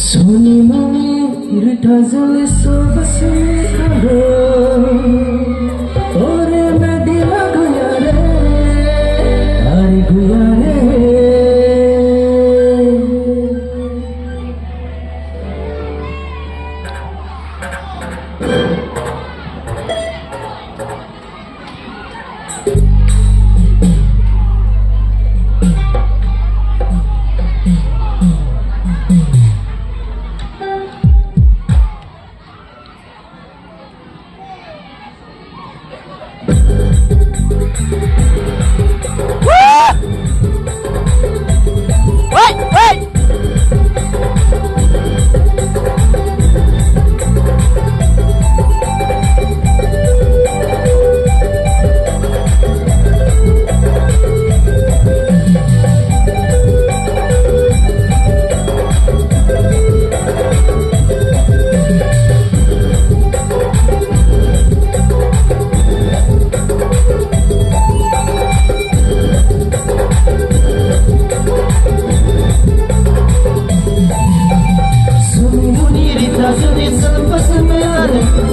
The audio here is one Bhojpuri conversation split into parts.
सोनी मनी रिठा जले सबस में खड़ो और मैं दिला गुया रे आई गुया रे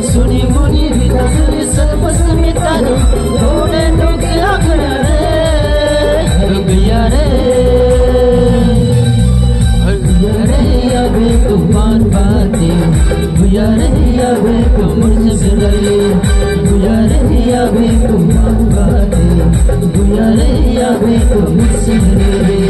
सुनी मुनी रिता सुनी सबस में तारो थोड़े लोग आखड़ा रे गुया रे यावे कुमान बाते गुया रे यावे कुमुर से रहे गुया रे यावे कुमान बाते गुया रे यावे कुमुर से रहे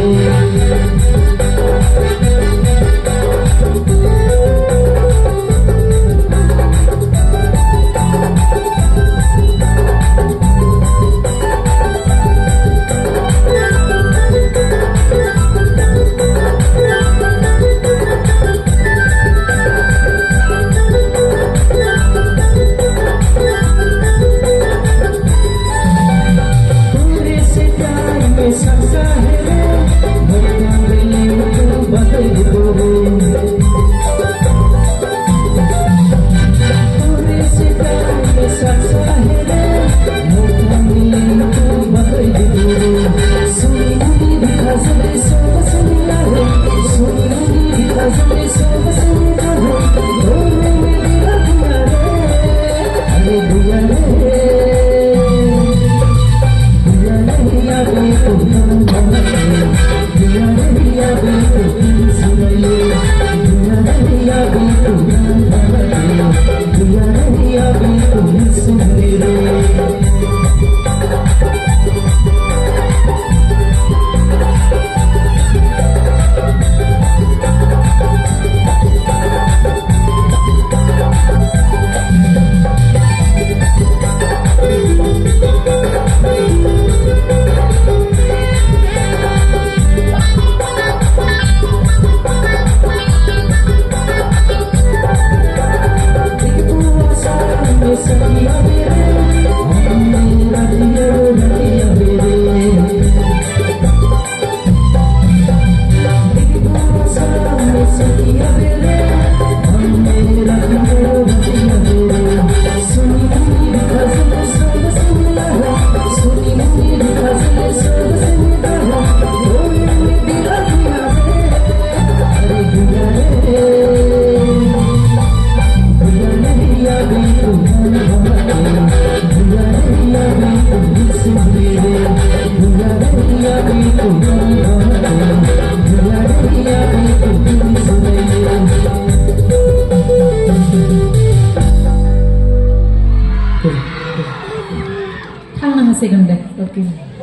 Second, okay.